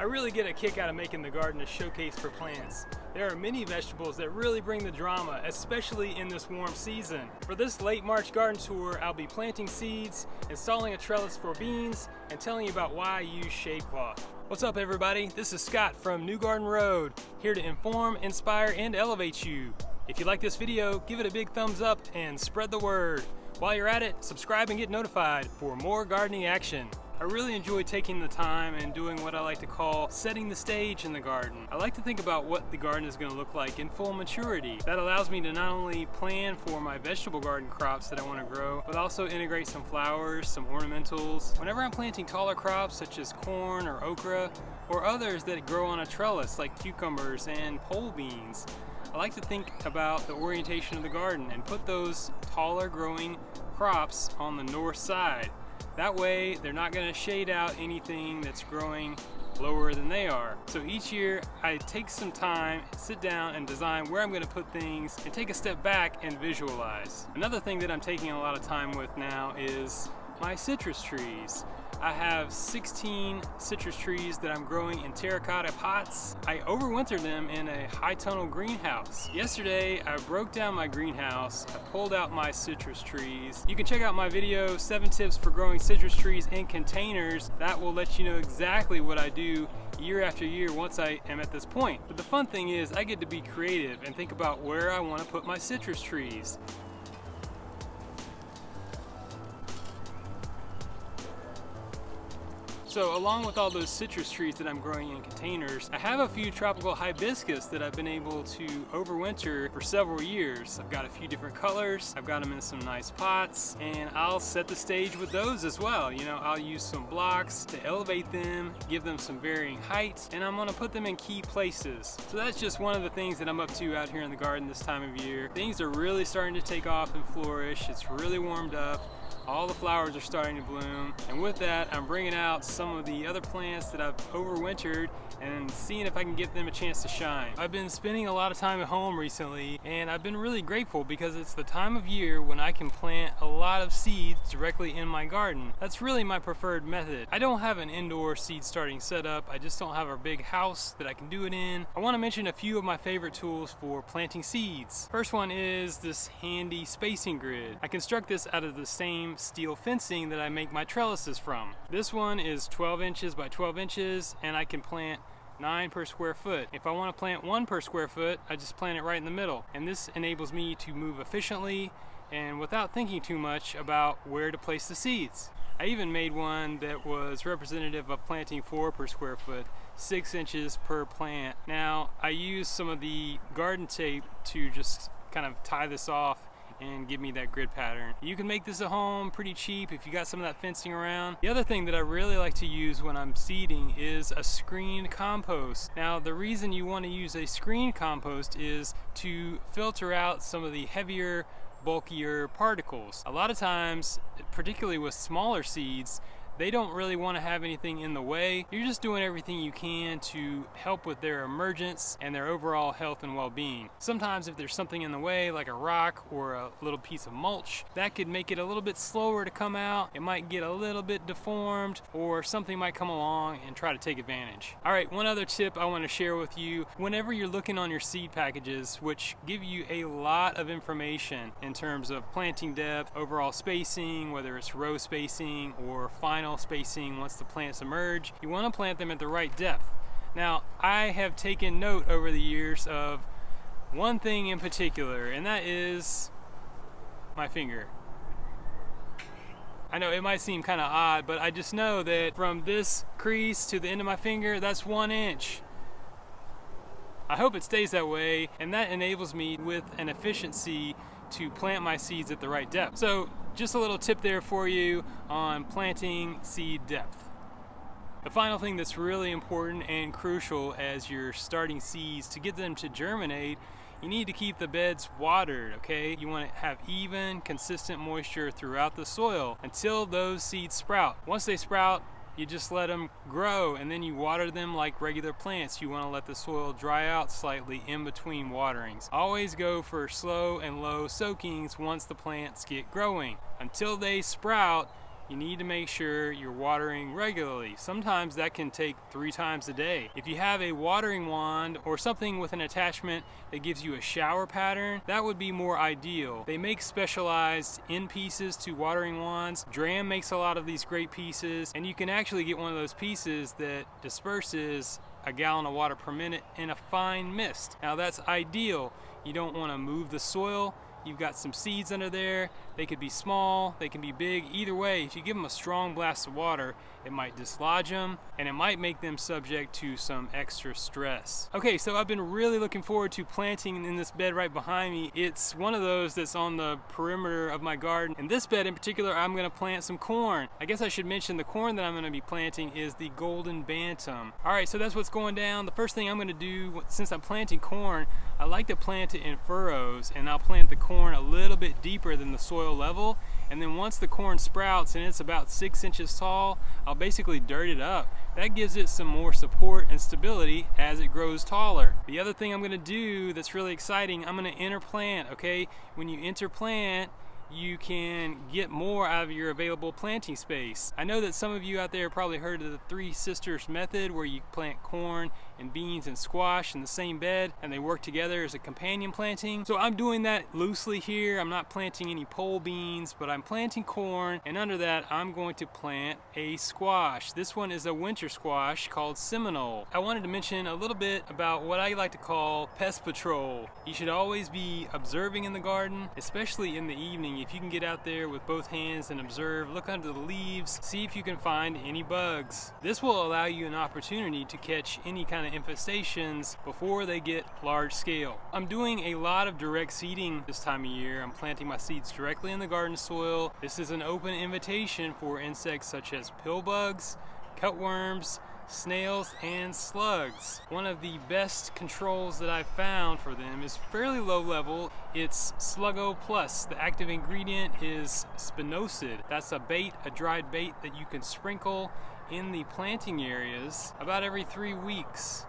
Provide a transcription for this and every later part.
I really get a kick out of making the garden a showcase for plants. There are many vegetables that really bring the drama, especially in this warm season. For this late March garden tour, I'll be planting seeds, installing a trellis for beans, and telling you about why I use shade cloth. What's up everybody? This is Scott from New Garden Road, here to inform, inspire, and elevate you. If you like this video, give it a big thumbs up and spread the word. While you're at it, subscribe and get notified for more gardening action. I really enjoy taking the time and doing what I like to call setting the stage in the garden. I like to think about what the garden is going to look like in full maturity. That allows me to not only plan for my vegetable garden crops that I want to grow, but also integrate some flowers, some ornamentals. Whenever I'm planting taller crops such as corn or okra, or others that grow on a trellis like cucumbers and pole beans, I like to think about the orientation of the garden and put those taller growing crops on the north side. That way they're not going to shade out anything that's growing lower than they are. So each year I take some time, sit down and design where I'm going to put things and take a step back and visualize. Another thing that I'm taking a lot of time with now is my citrus trees. I have 16 citrus trees that I'm growing in terracotta pots. I overwintered them in a high tunnel greenhouse. Yesterday, I broke down my greenhouse. I pulled out my citrus trees. You can check out my video, 7 tips for growing citrus trees in containers. That will let you know exactly what I do year after year once I am at this point. But the fun thing is I get to be creative and think about where I want to put my citrus trees. So along with all those citrus trees that I'm growing in containers, I have a few tropical hibiscus that I've been able to overwinter for several years. I've got a few different colors, I've got them in some nice pots, and I'll set the stage with those as well. You know, I'll use some blocks to elevate them, give them some varying height, and I'm gonna put them in key places. So that's just one of the things that I'm up to out here in the garden this time of year. Things are really starting to take off and flourish. It's really warmed up. All the flowers are starting to bloom, and with that I'm bringing out some of the other plants that I've overwintered and seeing if I can get them a chance to shine. I've been spending a lot of time at home recently, and I've been really grateful because it's the time of year when I can plant a lot of seeds directly in my garden. That's really my preferred method. I don't have an indoor seed starting setup, I just don't have a big house that I can do it in. I want to mention a few of my favorite tools for planting seeds. First one is this handy spacing grid. I construct this out of the same steel fencing that I make my trellises from. This one is 12 inches by 12 inches and I can plant 9 per square foot. If I want to plant 1 per square foot, I just plant it right in the middle. And this enables me to move efficiently and without thinking too much about where to place the seeds. I even made one that was representative of planting 4 per square foot, 6 inches per plant. Now, I used some of the garden tape to just kind of tie this off and give me that grid pattern. You can make this at home pretty cheap if you got some of that fencing around. The other thing that I really like to use when I'm seeding is a screened compost. Now the reason you want to use a screened compost is to filter out some of the heavier, bulkier particles. A lot of times, particularly with smaller seeds, they don't really want to have anything in the way. You're just doing everything you can to help with their emergence and their overall health and well-being. Sometimes if there's something in the way, like a rock or a little piece of mulch, that could make it a little bit slower to come out. It might get a little bit deformed, or something might come along and try to take advantage. All right, one other tip I want to share with you. Whenever you're looking on your seed packages, which give you a lot of information in terms of planting depth, overall spacing, whether it's row spacing or final spacing once the plants emerge, you want to plant them at the right depth. Now, I have taken note over the years of one thing in particular, and that is my finger. I know it might seem kind of odd, but I just know that from this crease to the end of my finger, that's 1 inch. I hope it stays that way, and that enables me with an efficiency to plant my seeds at the right depth. So just a little tip there for you on planting seed depth. The final thing that's really important and crucial as you're starting seeds, to get them to germinate, you need to keep the beds watered, okay? You want to have even, consistent moisture throughout the soil until those seeds sprout. Once they sprout, you just let them grow, and then you water them like regular plants. You want to let the soil dry out slightly in between waterings. Always go for slow and low soakings once the plants get growing. Until they sprout, you need to make sure you're watering regularly. Sometimes that can take 3 times a day. If you have a watering wand or something with an attachment that gives you a shower pattern, that would be more ideal. They make specialized end pieces to watering wands. Dram makes a lot of these great pieces, and you can actually get one of those pieces that disperses a gallon of water per minute in a fine mist. Now that's ideal. You don't want to move the soil. You've got some seeds under there. They could be small, they can be big. Either way, if you give them a strong blast of water, it might dislodge them and it might make them subject to some extra stress. Okay, so I've been really looking forward to planting in this bed right behind me. It's one of those that's on the perimeter of my garden. In this bed in particular, I'm gonna plant some corn. I guess I should mention the corn that I'm gonna be planting is the Golden Bantam. All right, so that's what's going down. The first thing I'm gonna do, since I'm planting corn, I like to plant it in furrows, and I'll plant the corn a little bit deeper than the soil level. And then once the corn sprouts and it's about 6 inches tall, I'll basically dirt it up. That gives it some more support and stability as it grows taller. The other thing I'm gonna do that's really exciting, I'm gonna interplant, okay? When you interplant, you can get more out of your available planting space. I know that some of you out there probably heard of the Three Sisters method, where you plant corn and beans and squash in the same bed and they work together as a companion planting. So I'm doing that loosely here. I'm not planting any pole beans, but I'm planting corn, and under that I'm going to plant a squash. This one is a winter squash called Seminole. I wanted to mention a little bit about what I like to call Pest Patrol. You should always be observing in the garden, especially in the evening. If you can get out there with both hands and observe, look under the leaves, see if you can find any bugs. This will allow you an opportunity to catch any kind of infestations before they get large scale. I'm doing a lot of direct seeding this time of year. I'm planting my seeds directly in the garden soil. This is an open invitation for insects such as pill bugs, cutworms, snails, and slugs. One of the best controls that I've found for them is fairly low level. It's Sluggo Plus. The active ingredient is spinosad. That's a bait, a dried bait that you can sprinkle in the planting areas about every 3 weeks.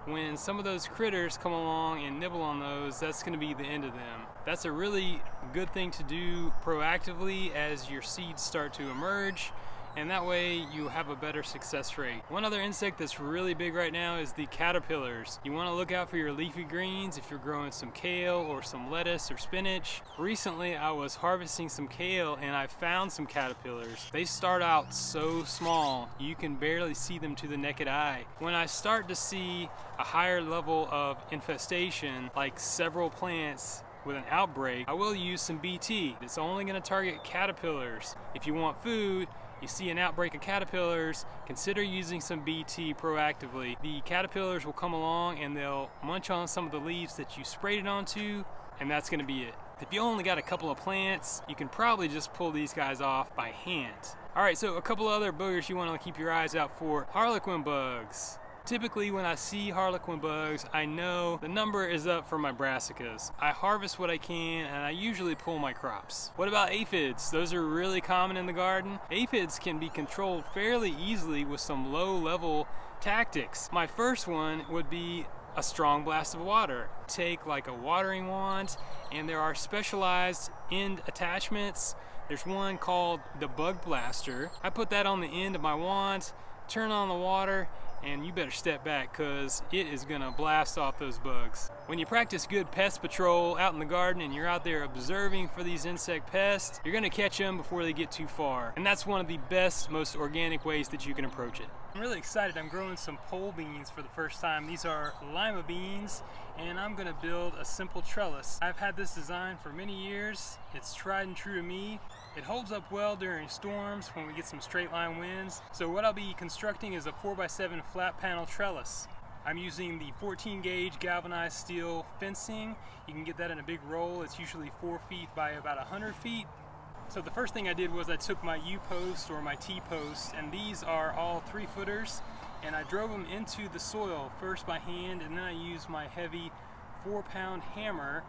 When some of those critters come along and nibble on those, that's going to be the end of them. That's a really good thing to do proactively as your seeds start to emerge, and that way you have a better success rate. One other insect that's really big right now is the caterpillars. You want to look out for your leafy greens if you're growing some kale or some lettuce or spinach. Recently I was harvesting some kale and I found some caterpillars. They start out so small, you can barely see them to the naked eye. When I start to see a higher level of infestation, like several plants with an outbreak, I will use some BT. It's only going to target caterpillars. If you want food, you see an outbreak of caterpillars, consider using some BT proactively. The caterpillars will come along and they'll munch on some of the leaves that you sprayed it onto, and that's going to be it. If you only got a couple of plants, you can probably just pull these guys off by hand. Alright, so a couple other boogers you want to keep your eyes out for. Harlequin bugs. Typically when I see Harlequin bugs, I know the number is up for my brassicas. I harvest what I can and I usually pull my crops. What about aphids? Those are really common in the garden. Aphids can be controlled fairly easily with some low-level tactics. My first one would be a strong blast of water. Take like a watering wand, and there are specialized end attachments. There's one called the Bug Blaster. I put that on the end of my wand, turn on the water, and you better step back because it is gonna blast off those bugs. When you practice good pest patrol out in the garden and you're out there observing for these insect pests, you're gonna catch them before they get too far. And that's one of the best, most organic ways that you can approach it. I'm really excited. I'm growing some pole beans for the first time. These are Lima Beans, and I'm gonna build a simple trellis. I've had this design for many years. It's tried and true to me. It holds up well during storms when we get some straight line winds. So what I'll be constructing is a 4x7 flat panel trellis. I'm using the 14 gauge galvanized steel fencing. You can get that in a big roll. It's usually 4 feet by about 100 feet. So the first thing I did was I took my U-post or my T-post, and these are all 3-footers, and I drove them into the soil first by hand, and then I used my heavy 4-pound hammer,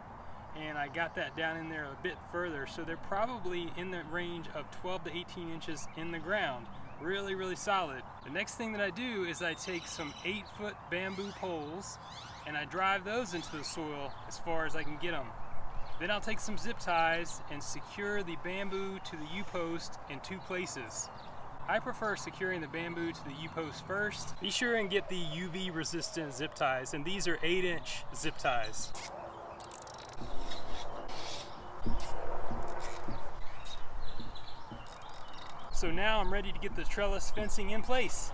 and I got that down in there a bit further. So they're probably in the range of 12 to 18 inches in the ground. Really, really solid. The next thing that I do is I take some 8-foot bamboo poles and I drive those into the soil as far as I can get them. Then I'll take some zip ties and secure the bamboo to the U-post in 2 places. I prefer securing the bamboo to the U-post first. Be sure and get the UV resistant zip ties, and these are 8-inch zip ties. So now I'm ready to get the trellis fencing in place.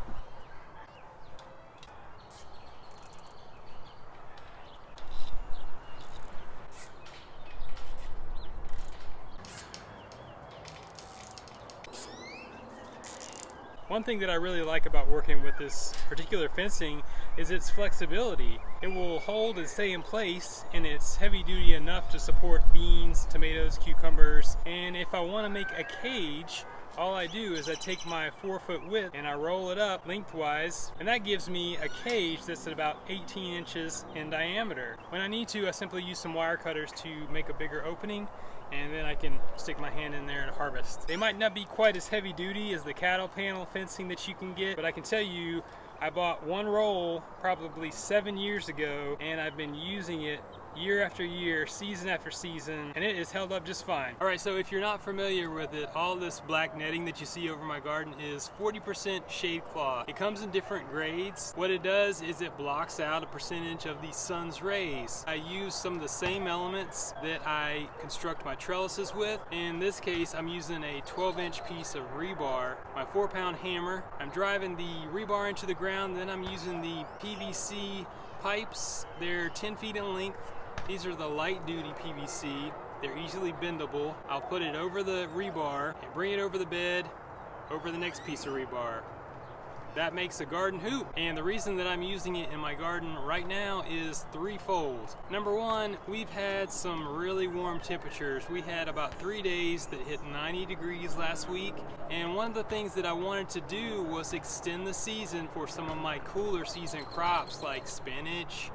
One thing that I really like about working with this particular fencing is its flexibility. It will hold and stay in place, and it's heavy duty enough to support beans, tomatoes, cucumbers, and if I want to make a cage, all I do is I take my 4-foot width and I roll it up lengthwise, and that gives me a cage that's at about 18 inches in diameter. When I need to, I simply use some wire cutters to make a bigger opening, and then I can stick my hand in there and harvest. They might not be quite as heavy duty as the cattle panel fencing that you can get, but I can tell you I bought one roll probably 7 years ago, and I've been using it year after year, season after season, and it is held up just fine. Alright, so if you're not familiar with it, all this black netting that you see over my garden is 40% shade cloth. It comes in different grades. What it does is it blocks out a percentage of the sun's rays. I use some of the same elements that I construct my trellises with. In this case, I'm using a 12-inch piece of rebar, my 4-pound hammer. I'm driving the rebar into the ground, then I'm using the PVC pipes. They're 10 feet in length. These are the light duty PVC. They're easily bendable. I'll put it over the rebar and bring it over the bed, over the next piece of rebar. That makes a garden hoop. And the reason that I'm using it in my garden right now is threefold. Number one, we've had some really warm temperatures. We had about 3 days that hit 90 degrees last week. And one of the things that I wanted to do was extend the season for some of my cooler season crops like spinach,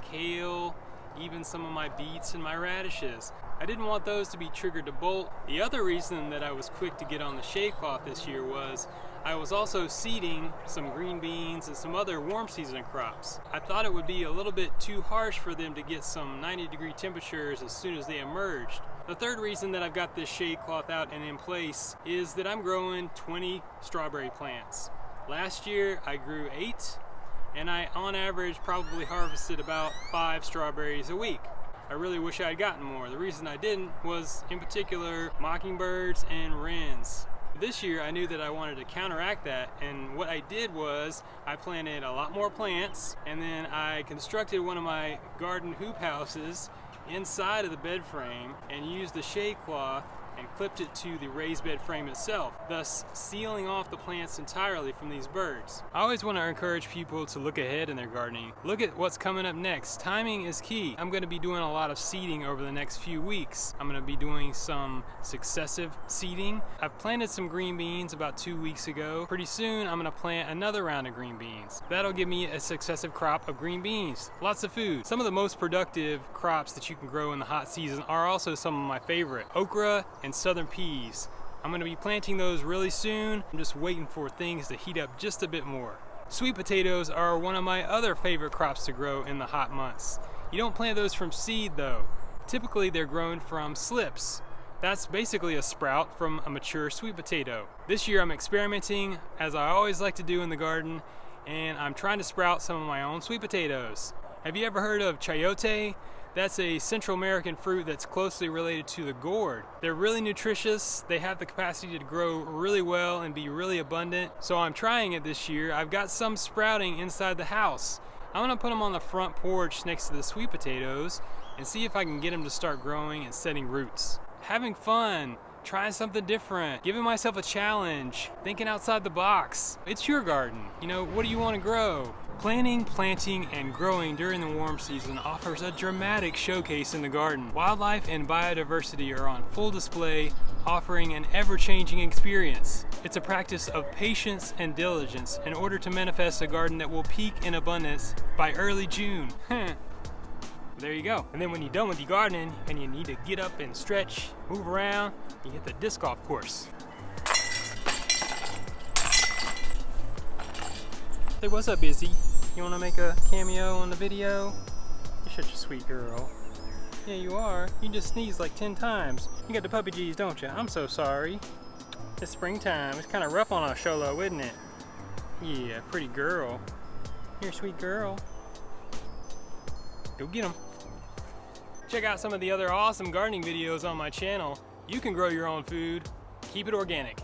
kale, even some of my beets and my radishes. I didn't want those to be triggered to bolt. The other reason that I was quick to get on the shade cloth this year was I was also seeding some green beans and some other warm season crops. I thought it would be a little bit too harsh for them to get some 90-degree temperatures as soon as they emerged. The third reason that I've got this shade cloth out and in place is that I'm growing 20 strawberry plants. Last year I grew 8, and I on average probably harvested about 5 strawberries a week. I really wish I had gotten more. The reason I didn't was in particular mockingbirds and wrens. This year I knew that I wanted to counteract that, and what I did was I planted a lot more plants, and then I constructed one of my garden hoop houses inside of the bed frame and used the shade cloth and clipped it to the raised bed frame itself, thus sealing off the plants entirely from these birds. I always want to encourage people to look ahead in their gardening. Look at what's coming up next. Timing is key. I'm going to be doing a lot of seeding over the next few weeks. I'm going to be doing some successive seeding. I've planted some green beans about 2 weeks ago. Pretty soon I'm going to plant another round of green beans. That'll give me a successive crop of green beans. Lots of food. Some of the most productive crops that you can grow in the hot season are also some of my favorite. Okra and southern peas. I'm going to be planting those really soon. I'm just waiting for things to heat up just a bit more. Sweet potatoes are one of my other favorite crops to grow in the hot months. You don't plant those from seed though. Typically they're grown from slips. That's basically a sprout from a mature sweet potato. This year I'm experimenting, as I always like to do in the garden, and I'm trying to sprout some of my own sweet potatoes. Have you ever heard of chayote? That's a Central American fruit that's closely related to the gourd. They're really nutritious. They have the capacity to grow really well and be really abundant. So I'm trying it this year. I've got some sprouting inside the house. I'm gonna put them on the front porch next to the sweet potatoes and see if I can get them to start growing and setting roots. Having fun, trying something different, giving myself a challenge, thinking outside the box. It's your garden. You know, what do you want to grow? Planting, planting, and growing during the warm season offers a dramatic showcase in the garden. Wildlife and biodiversity are on full display, offering an ever-changing experience. It's a practice of patience and diligence in order to manifest a garden that will peak in abundance by early June. There you go. And then when you're done with your gardening and you need to get up and stretch, move around, you hit the disc golf course. Hey, what's up, Izzy? You want to make a cameo on the video? You're such a sweet girl. Yeah, you are. You just sneezed like 10 times. You got the puppy G's, don't you? I'm so sorry. It's springtime. It's kind of rough on our Sholo, isn't it? Yeah, pretty girl. You're a sweet girl. Go get 'em. Check out some of the other awesome gardening videos on my channel. You can grow your own food. Keep it organic.